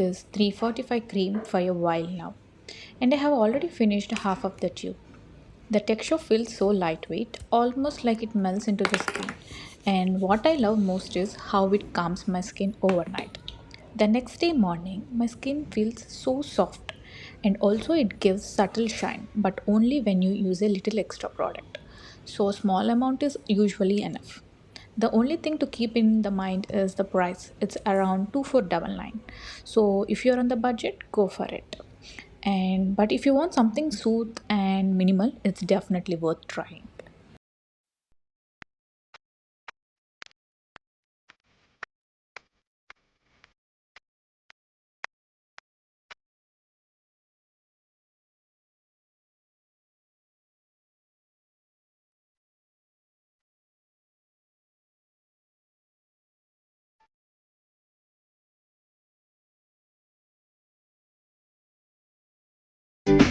this 345 cream for a while now, and I have already finished half of the tube. The texture feels so lightweight, almost like it melts into the skin. And what I love most is how it calms my skin overnight. The next day morning, my skin feels so soft, and also it gives subtle shine, but only when you use a little extra product. So small amount is usually enough. The only thing to keep in the mind is the price. It's around 2499. So if you're on the budget, go for it. And but if you want something smooth and minimal, it's definitely worth trying.